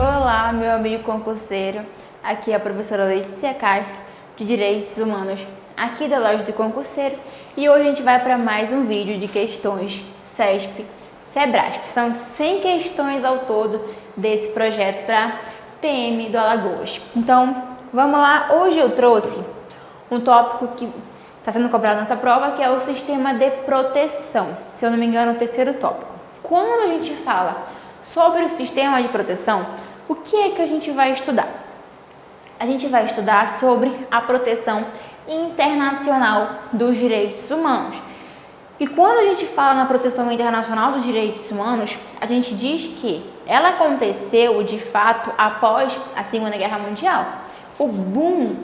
Olá, meu amigo concurseiro. Aqui é a professora Letícia Castro, de Direitos Humanos, aqui da Loja do Concurseiro. E hoje a gente vai para mais um vídeo de questões CESP, SEBRASP. São 100 questões ao todo desse projeto para PM do Alagoas. Então, vamos lá. Hoje eu trouxe um tópico que está sendo cobrado nessa prova, que é o sistema de proteção. Se eu não me engano, o terceiro tópico. Quando a gente fala sobre o sistema de proteção, o que é que a gente vai estudar? A gente vai estudar sobre a proteção internacional dos direitos humanos. E quando a gente fala na proteção internacional dos direitos humanos, a gente diz que ela aconteceu de fato após a Segunda Guerra Mundial. O boom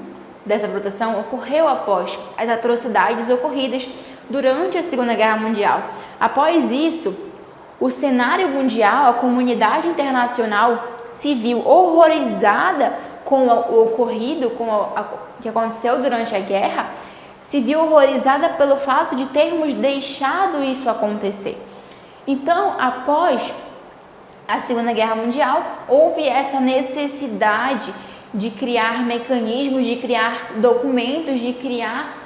dessa proteção ocorreu após as atrocidades ocorridas durante a Segunda Guerra Mundial. Após isso, o cenário mundial, a comunidade internacional se viu horrorizada com o ocorrido, com o que aconteceu durante a guerra, se viu horrorizada pelo fato de termos deixado isso acontecer. Então, após a Segunda Guerra Mundial, houve essa necessidade de criar mecanismos, de criar documentos, de criar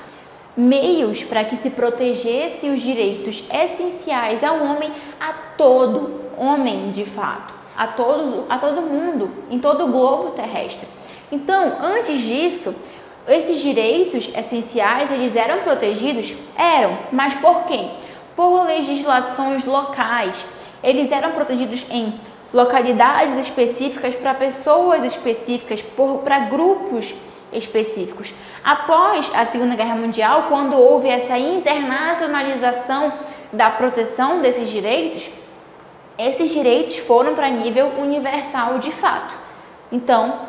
meios para que se protegesse os direitos essenciais ao homem, a todo homem de fato, a todo mundo, em todo o globo terrestre. Então, antes disso, esses direitos essenciais, eles eram protegidos? Eram, mas por quem? Por legislações locais. Eles eram protegidos em localidades específicas, para pessoas específicas, para grupos específicos. Após a Segunda Guerra Mundial, quando houve essa internacionalização da proteção desses direitos, esses direitos foram para nível universal de fato. Então,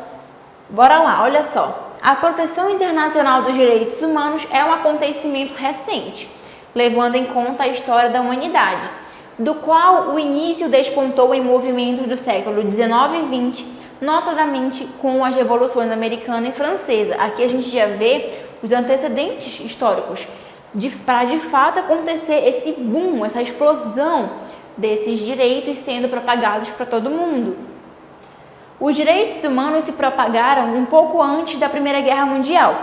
bora lá, olha só. A proteção internacional dos direitos humanos é um acontecimento recente, levando em conta a história da humanidade, do qual o início despontou em movimentos do século XIX e XX, notadamente com as revoluções americana e francesa. Aqui a gente já vê os antecedentes históricos para de fato acontecer esse boom, essa explosão desses direitos sendo propagados para todo mundo. Os direitos humanos se propagaram um pouco antes da Primeira Guerra Mundial,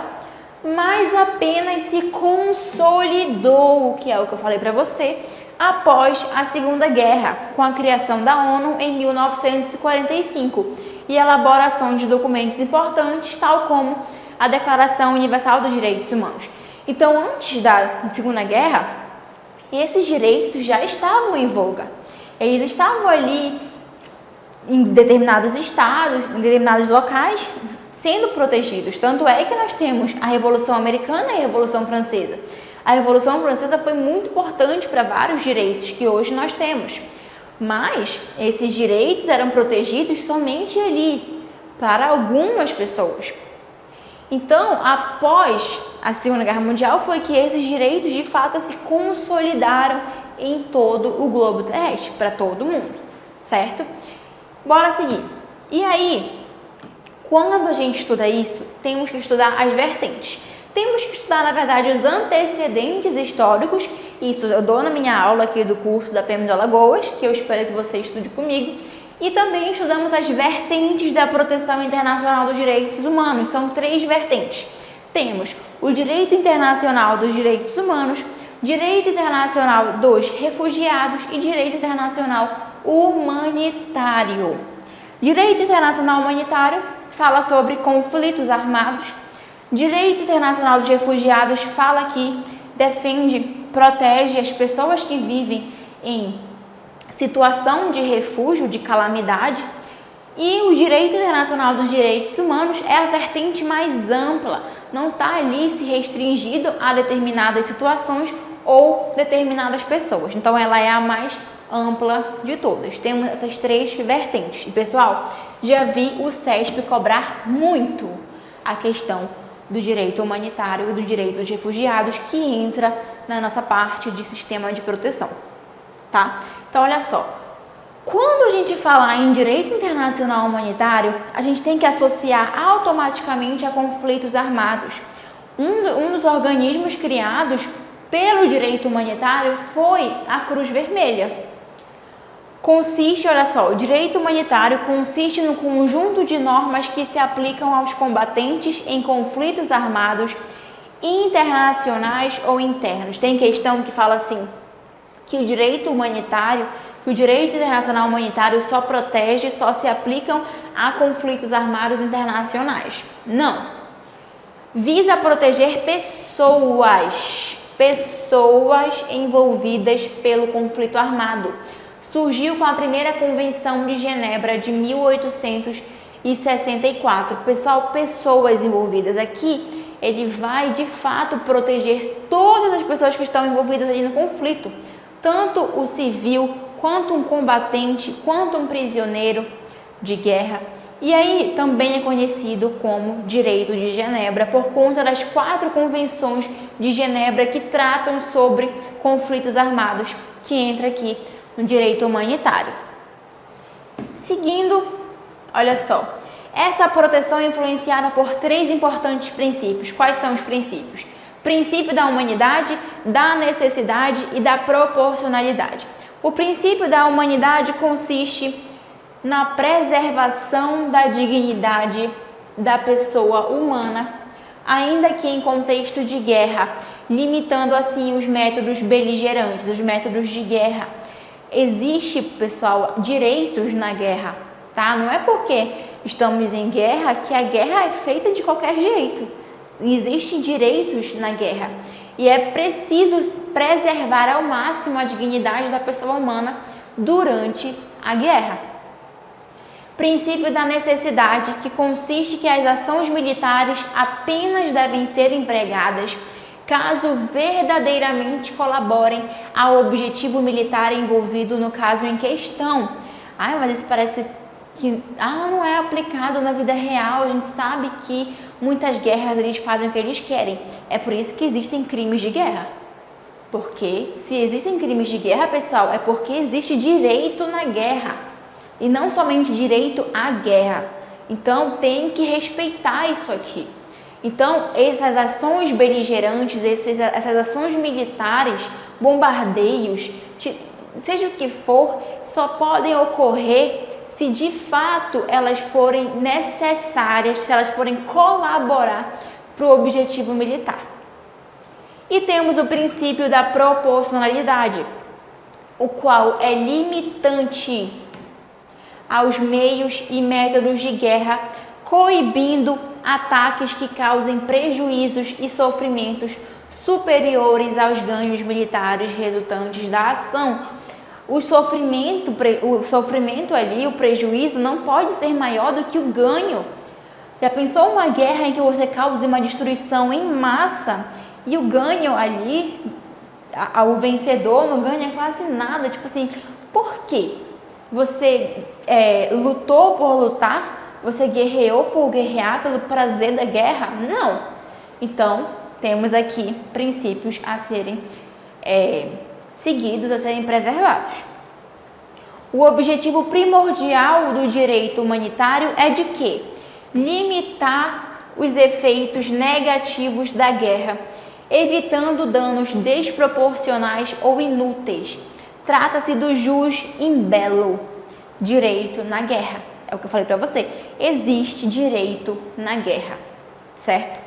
mas apenas se consolidou, que é o que eu falei para você, após a Segunda Guerra, com a criação da ONU em 1945 e elaboração de documentos importantes, tal como a Declaração Universal dos Direitos Humanos. Então, antes da Segunda Guerra, esses direitos já estavam em voga. Eles estavam ali em determinados estados, em determinados locais, sendo protegidos. Tanto é que nós temos a Revolução Americana e a Revolução Francesa. A Revolução Francesa foi muito importante para vários direitos que hoje nós temos. Mas esses direitos eram protegidos somente ali, para algumas pessoas. Então, após a Segunda Guerra Mundial, foi que esses direitos de fato se consolidaram em todo o globo terrestre, para todo mundo, certo? Bora seguir. E aí, quando a gente estuda isso, temos que estudar as vertentes. Temos que estudar, na verdade, os antecedentes históricos. Isso eu dou na minha aula aqui do curso da PM do Alagoas, que eu espero que você estude comigo. E também estudamos as vertentes da proteção internacional dos direitos humanos. São 3 vertentes. Temos o direito internacional dos direitos humanos, direito internacional dos refugiados e direito internacional humanitário. Direito internacional humanitário fala sobre conflitos armados. Direito internacional dos refugiados fala que defende, protege as pessoas que vivem em situação de refúgio, de calamidade. E o direito internacional dos direitos humanos é a vertente mais ampla, não está ali se restringido a determinadas situações ou determinadas pessoas. Então, ela é a mais ampla de todas. Temos essas 3 vertentes. E, pessoal, já vi o CESP cobrar muito a questão do direito humanitário e do direito dos refugiados, que entra na nossa parte de sistema de proteção, tá? Então, olha só. Quando a gente fala em direito internacional humanitário, a gente tem que associar automaticamente a conflitos armados. Um dos organismos criados pelo direito humanitário foi a Cruz Vermelha. Consiste, olha só, o direito humanitário consiste no conjunto de normas que se aplicam aos combatentes em conflitos armados internacionais ou internos. Tem questão que fala assim, que o direito humanitário, que o direito internacional humanitário só protege, só se aplicam a conflitos armados internacionais. Não. Visa proteger pessoas envolvidas pelo conflito armado. Surgiu com a primeira Convenção de Genebra de 1864. Pessoal, pessoas envolvidas. Aqui, ele vai, de fato, proteger todas as pessoas que estão envolvidas ali no conflito. Tanto o civil, quanto um combatente, quanto um prisioneiro de guerra. E aí, também é conhecido como Direito de Genebra, por conta das 4 convenções de Genebra que tratam sobre conflitos armados, que entra aqui no direito humanitário. Seguindo, olha só, essa proteção é influenciada por 3 importantes princípios. Quais são os princípios? Princípio da humanidade, da necessidade e da proporcionalidade. O princípio da humanidade consiste na preservação da dignidade da pessoa humana, ainda que em contexto de guerra, limitando assim os métodos beligerantes, os métodos de guerra. Existe, pessoal, direitos na guerra, tá? Não é porque estamos em guerra que a guerra é feita de qualquer jeito. Existem direitos na guerra e é preciso preservar ao máximo a dignidade da pessoa humana durante a guerra. Princípio da necessidade, que consiste que as ações militares apenas devem ser empregadas caso verdadeiramente colaborem ao objetivo militar envolvido no caso em questão. Mas isso parece que não é aplicado na vida real. A gente sabe que muitas guerras eles fazem o que eles querem. É por isso que existem crimes de guerra. Porque se existem crimes de guerra, pessoal, é porque existe direito na guerra. E não somente direito à guerra. Então, tem que respeitar isso aqui. Então, essas ações beligerantes, essas ações militares, bombardeios, seja o que for, só podem ocorrer se de fato elas forem necessárias, se elas forem colaborar para o objetivo militar. E temos o princípio da proporcionalidade, o qual é limitante aos meios e métodos de guerra, coibindo ataques que causem prejuízos e sofrimentos superiores aos ganhos militares resultantes da ação. O sofrimento ali, o prejuízo, não pode ser maior do que o ganho. Já pensou uma guerra em que você cause uma destruição em massa e o ganho ali, o vencedor não ganha quase nada? Tipo assim, por quê? Você lutou por lutar? Você guerreou por guerrear pelo prazer da guerra? Não! Então, temos aqui princípios a serem seguidos, a serem preservados. O objetivo primordial do direito humanitário é de quê? Limitar os efeitos negativos da guerra, evitando danos desproporcionais ou inúteis. Trata-se do jus in bello, direito na guerra. É o que eu falei para você. Existe direito na guerra, certo?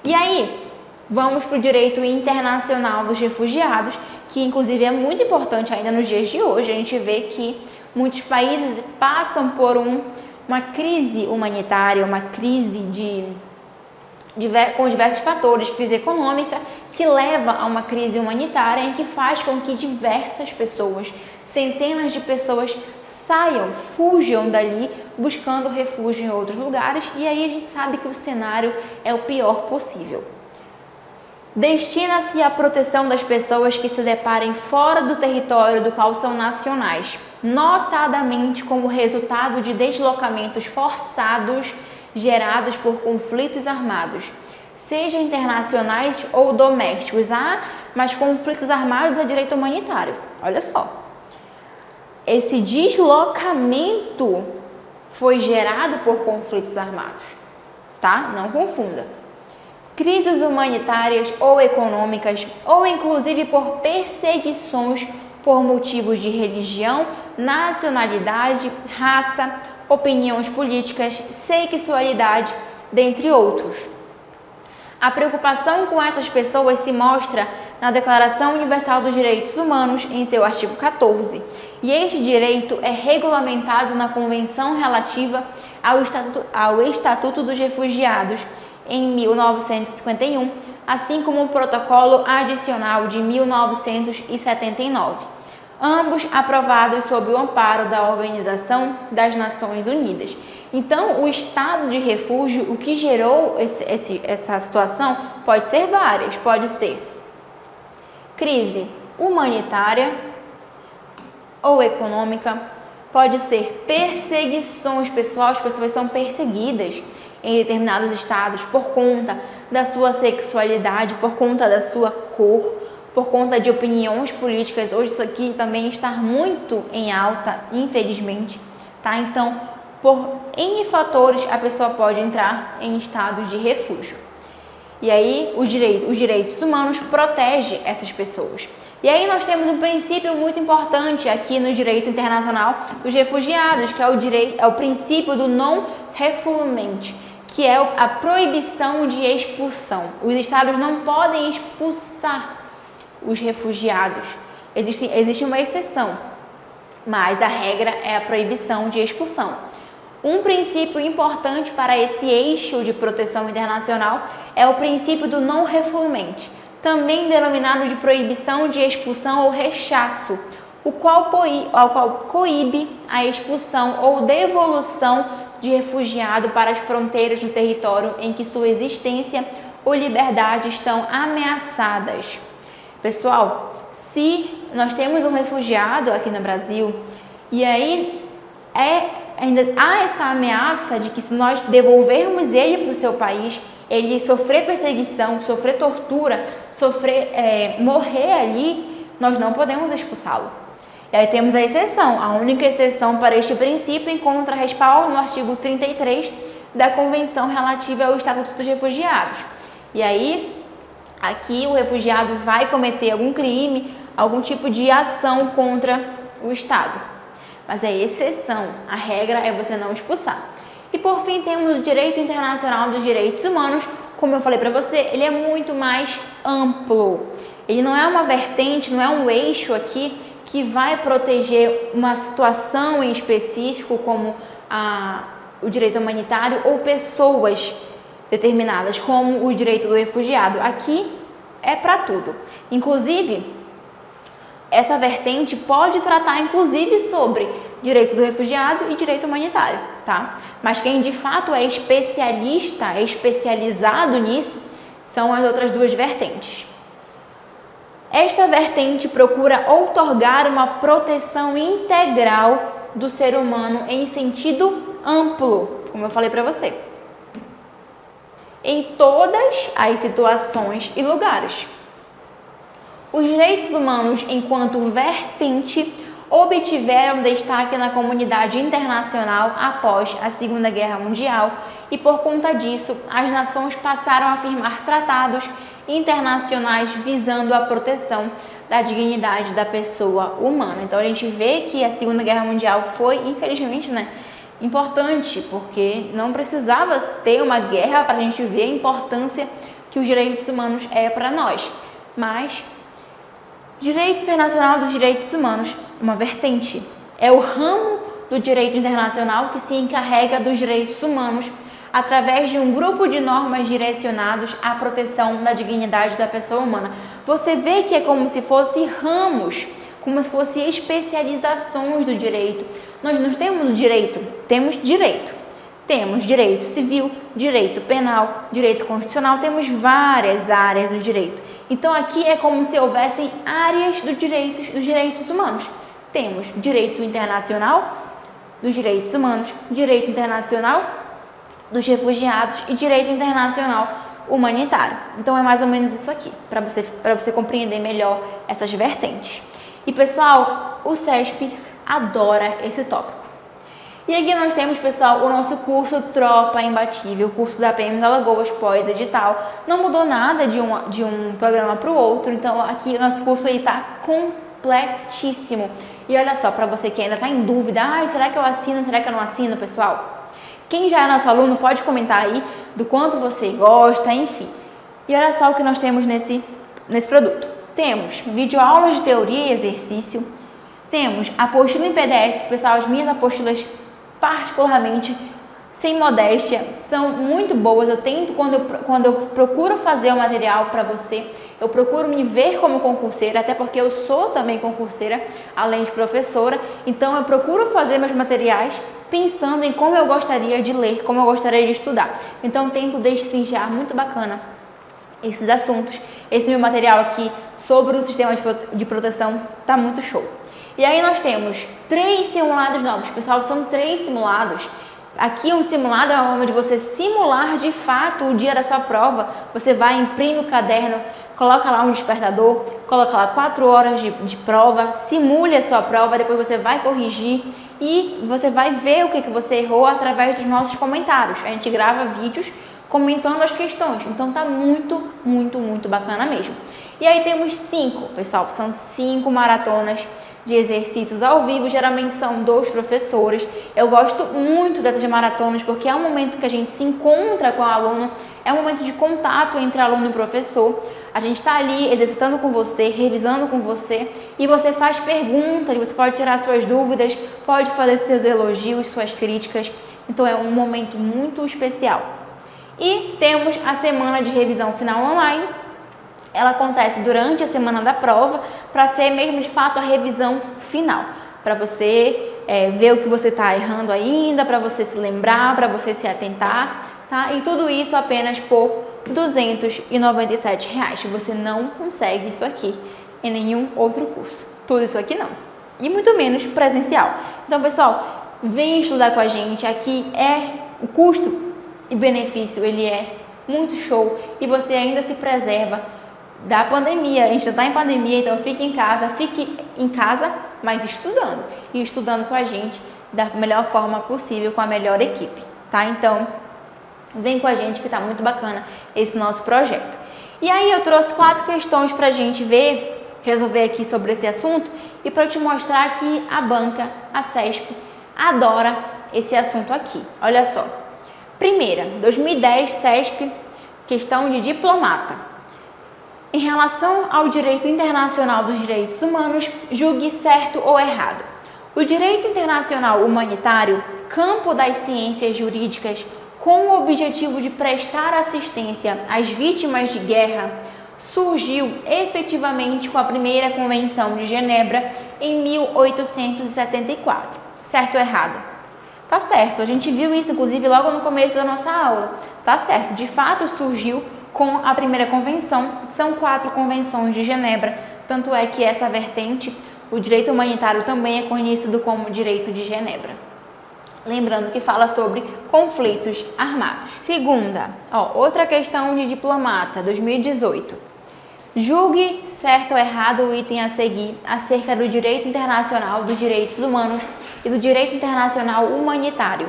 E aí, vamos para o direito internacional dos refugiados, que inclusive é muito importante ainda nos dias de hoje. A gente vê que muitos países passam por uma crise humanitária, uma crise com diversos fatores, crise econômica, que leva a uma crise humanitária em que faz com que diversas pessoas, centenas de pessoas, fujam dali buscando refúgio em outros lugares, e aí a gente sabe que o cenário é o pior possível. Destina-se à proteção das pessoas que se deparem fora do território do qual são nacionais, notadamente como resultado de deslocamentos forçados gerados por conflitos armados, seja internacionais ou domésticos. Mas conflitos armados é direito humanitário. Olha só. Esse deslocamento foi gerado por conflitos armados, tá? Não confunda. Crises humanitárias ou econômicas, ou inclusive por perseguições por motivos de religião, nacionalidade, raça, opiniões políticas, sexualidade, dentre outros. A preocupação com essas pessoas se mostra na Declaração Universal dos Direitos Humanos, em seu artigo 14, e este direito é regulamentado na Convenção relativa ao Estatuto dos Refugiados, em 1951, assim como o Protocolo Adicional de 1979, ambos aprovados sob o amparo da Organização das Nações Unidas. Então, o estado de refúgio, o que gerou essa situação, pode ser várias, pode ser crise humanitária ou econômica, pode ser perseguições, pessoal, as pessoas são perseguidas em determinados estados por conta da sua sexualidade, por conta da sua cor, por conta de opiniões políticas. Hoje isso aqui também está muito em alta, infelizmente, tá? Então, por N fatores, a pessoa pode entrar em estados de refúgio. E aí, os direitos humanos protegem essas pessoas. E aí nós temos um princípio muito importante aqui no direito internacional dos refugiados, que é o princípio do non-refoulement, que é a proibição de expulsão. Os estados não podem expulsar os refugiados. Existe uma exceção, mas a regra é a proibição de expulsão. Um princípio importante para esse eixo de proteção internacional é o princípio do non-refoulement, também denominado de proibição de expulsão ou rechaço, o qual coíbe a expulsão ou devolução de refugiado para as fronteiras do território em que sua existência ou liberdade estão ameaçadas. Pessoal, se nós temos um refugiado aqui no Brasil e aí ainda há essa ameaça de que se nós devolvermos ele para o seu país, ele sofrer perseguição, sofrer tortura, morrer ali, nós não podemos expulsá-lo. E aí temos a exceção. A única exceção para este princípio encontra respaldo no artigo 33 da Convenção relativa ao Estatuto dos Refugiados. E aí, aqui o refugiado vai cometer algum crime, algum tipo de ação contra o Estado. Mas é exceção, a regra é você não expulsar. E por fim temos o direito internacional dos direitos humanos. Como eu falei para você, ele é muito mais amplo. Ele não é uma vertente, não é um eixo aqui que vai proteger uma situação em específico, como o direito humanitário, ou pessoas determinadas, como o direito do refugiado. Aqui é para tudo. Inclusive, essa vertente pode tratar, inclusive, sobre direito do refugiado e direito humanitário, tá? Mas quem de fato é especialista, é especializado nisso, são as outras duas vertentes. Esta vertente procura outorgar uma proteção integral do ser humano em sentido amplo, como eu falei para você, em todas as situações e lugares. Os direitos humanos, enquanto vertente, obtiveram destaque na comunidade internacional após a Segunda Guerra Mundial e, por conta disso, as nações passaram a firmar tratados internacionais visando a proteção da dignidade da pessoa humana. Então, a gente vê que a Segunda Guerra Mundial foi, infelizmente, importante, porque não precisava ter uma guerra para a gente ver a importância que os direitos humanos é para nós. Mas direito internacional dos direitos humanos, uma vertente, é o ramo do direito internacional que se encarrega dos direitos humanos através de um grupo de normas direcionados à proteção da dignidade da pessoa humana. Você vê que é como se fosse ramos, como se fossem especializações do direito. Nós não temos direito, temos direito. Temos direito civil, direito penal, direito constitucional, temos várias áreas do direito. Então aqui é como se houvessem áreas dos direitos humanos. Temos direito internacional dos direitos humanos, direito internacional dos refugiados e direito internacional humanitário. Então é mais ou menos isso aqui, para você compreender melhor essas vertentes. E pessoal, o CESP adora esse tópico. E aqui nós temos, pessoal, o nosso curso Tropa Imbatível, o curso da PM da Alagoas, pós-edital. Não mudou nada de um programa para o outro, então aqui o nosso curso está completíssimo. E olha só, para você que ainda está em dúvida, será que eu assino, será que eu não assino, pessoal? Quem já é nosso aluno pode comentar aí do quanto você gosta, enfim. E olha só o que nós temos nesse produto. Temos videoaulas de teoria e exercício, temos apostila em PDF, pessoal, as minhas apostilas particularmente, sem modéstia, são muito boas. Eu tento, quando eu procuro fazer o material para você, eu procuro me ver como concurseira, até porque eu sou também concurseira, além de professora, então eu procuro fazer meus materiais pensando em como eu gostaria de ler, como eu gostaria de estudar. Então tento destrinchar muito bacana esses assuntos. Esse meu material aqui sobre o sistema de proteção tá muito show. E aí nós temos 3 simulados novos, pessoal, são 3 simulados. Aqui um simulado é uma forma de você simular de fato o dia da sua prova. Você vai, imprime o caderno, coloca lá um despertador, coloca lá 4 horas de prova, simule a sua prova, depois você vai corrigir e você vai ver o que você errou através dos nossos comentários. A gente grava vídeos comentando as questões, então tá muito, muito, muito bacana mesmo. E aí temos 5, pessoal, são 5 maratonas de exercícios ao vivo, geralmente são 2 professores. Eu gosto muito dessas maratonas porque é um momento que a gente se encontra com o aluno, é um momento de contato entre aluno e professor. A gente está ali exercitando com você, revisando com você e você faz perguntas, você pode tirar suas dúvidas, pode fazer seus elogios, suas críticas. Então é um momento muito especial. E temos a semana de revisão final online. Ela acontece durante a semana da prova para ser mesmo de fato a revisão final, para você ver o que você está errando ainda, para você se lembrar, para você se atentar, tá? E tudo isso apenas por R$ 297. Você não consegue isso aqui em nenhum outro curso. Tudo isso aqui não. E muito menos presencial. Então, pessoal, vem estudar com a gente. Aqui o custo e benefício, ele é muito show e você ainda se preserva da pandemia. A gente já está em pandemia, então fique em casa, mas estudando. E estudando com a gente da melhor forma possível, com a melhor equipe, tá? Então, vem com a gente que tá muito bacana esse nosso projeto. E aí eu trouxe 4 questões pra gente resolver aqui sobre esse assunto e para te mostrar que a banca, a CESP, adora esse assunto aqui. Olha só. Primeira, 2010, CESP, questão de diplomata. Em relação ao direito internacional dos direitos humanos, julgue certo ou errado. O direito internacional humanitário, campo das ciências jurídicas, com o objetivo de prestar assistência às vítimas de guerra, surgiu efetivamente com a primeira Convenção de Genebra em 1864. Certo ou errado? Tá certo, a gente viu isso inclusive logo no começo da nossa aula. Tá certo, de fato surgiu com a primeira convenção, são 4 convenções de Genebra, tanto é que essa vertente, o direito humanitário, também é conhecido como direito de Genebra. Lembrando que fala sobre conflitos armados. Segunda, outra questão de diplomata, 2018. Julgue certo ou errado o item a seguir acerca do direito internacional dos direitos humanos e do direito internacional humanitário.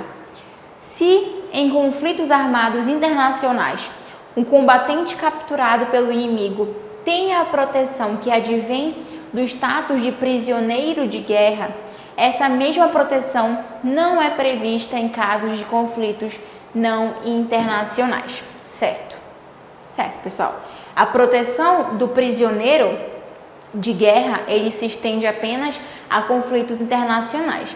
Se em conflitos armados internacionais um combatente capturado pelo inimigo tem a proteção que advém do status de prisioneiro de guerra, essa mesma proteção não é prevista em casos de conflitos não internacionais. Certo? Certo, pessoal. A proteção do prisioneiro de guerra, ele se estende apenas a conflitos internacionais.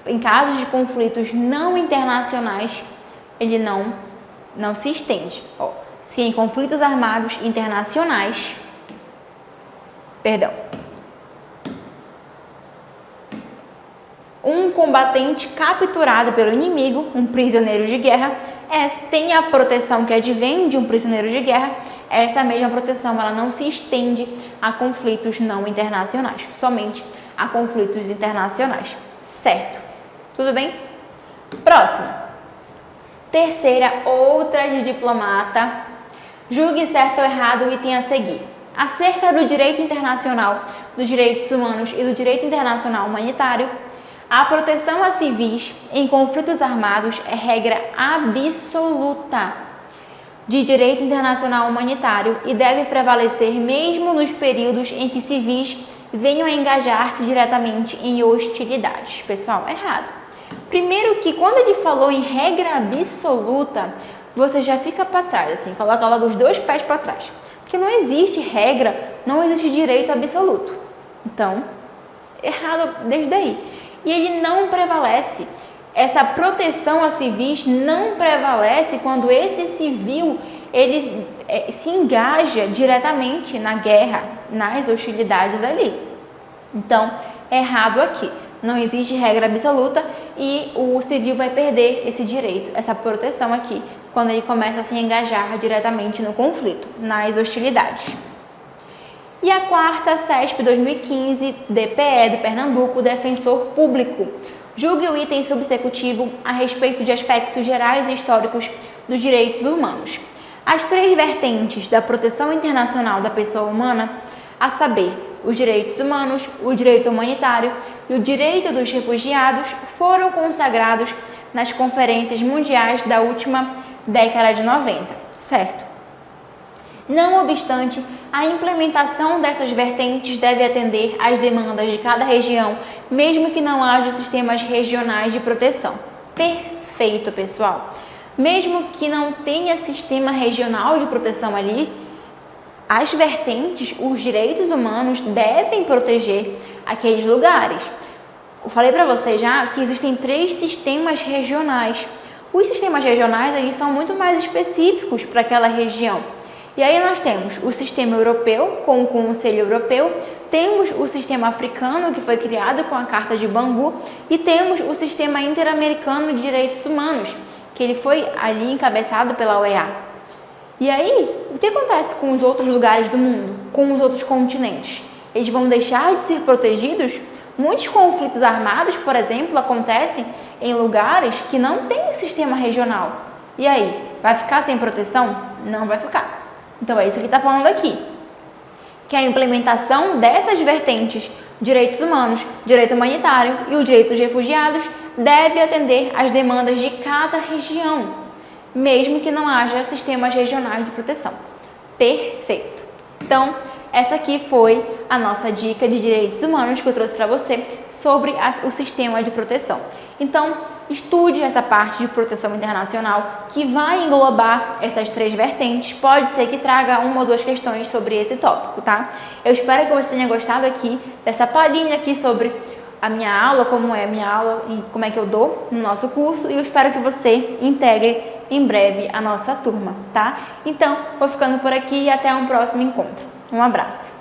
Em casos de conflitos não internacionais, ele não se estende. Se em conflitos armados internacionais, um combatente capturado pelo inimigo, um prisioneiro de guerra, tem a proteção que advém de um prisioneiro de guerra, essa mesma proteção ela não se estende a conflitos não internacionais, somente a conflitos internacionais. Certo? Tudo bem? Próxima. Terceira, outra de diplomata. Julgue certo ou errado o item a seguir. Acerca do direito internacional dos direitos humanos e do direito internacional humanitário, a proteção a civis em conflitos armados é regra absoluta de direito internacional humanitário e deve prevalecer mesmo nos períodos em que civis venham a engajar-se diretamente em hostilidades. Pessoal, errado. Primeiro que quando ele falou em regra absoluta, você já fica para trás, assim, coloca logo os dois pés para trás. Porque não existe regra, não existe direito absoluto. Então, errado desde aí. E ele não prevalece. Essa proteção a civis não prevalece quando esse civil ele se engaja diretamente na guerra, nas hostilidades ali. Então, errado aqui. Não existe regra absoluta e o civil vai perder esse direito, essa proteção aqui, quando ele começa a se engajar diretamente no conflito, nas hostilidades. E a quarta, CESP 2015, DPE do Pernambuco, Defensor Público. Julgue o item subsecutivo a respeito de aspectos gerais e históricos dos direitos humanos. As três vertentes da proteção internacional da pessoa humana, a saber, os direitos humanos, o direito humanitário e o direito dos refugiados, foram consagrados nas conferências mundiais da última década de 90, certo? Não obstante, a implementação dessas vertentes deve atender às demandas de cada região, mesmo que não haja sistemas regionais de proteção. Perfeito, pessoal! Mesmo que não tenha sistema regional de proteção ali, as vertentes, os direitos humanos devem proteger aqueles lugares. Eu falei para vocês já que existem 3 sistemas regionais. Os sistemas regionais eles são muito mais específicos para aquela região. E aí nós temos o sistema europeu, com o Conselho Europeu, temos o sistema africano, que foi criado com a Carta de Bangu, e temos o sistema interamericano de direitos humanos, que ele foi ali encabeçado pela OEA. E aí, o que acontece com os outros lugares do mundo, com os outros continentes? Eles vão deixar de ser protegidos? Muitos conflitos armados, por exemplo, acontecem em lugares que não têm sistema regional. E aí, vai ficar sem proteção? Não vai ficar. Então é isso que está falando aqui, que a implementação dessas vertentes, direitos humanos, direito humanitário e o direito dos refugiados, deve atender às demandas de cada região, mesmo que não haja sistemas regionais de proteção. Perfeito! Então, essa aqui foi a nossa dica de direitos humanos que eu trouxe para você sobre o sistema de proteção. Então, estude essa parte de proteção internacional que vai englobar essas 3 vertentes. Pode ser que traga 1 ou 2 questões sobre esse tópico, tá? Eu espero que você tenha gostado aqui dessa palhinha aqui sobre a minha aula, como é a minha aula e como é que eu dou no nosso curso. E eu espero que você integre em breve a nossa turma, tá? Então, vou ficando por aqui e até um próximo encontro. Um abraço!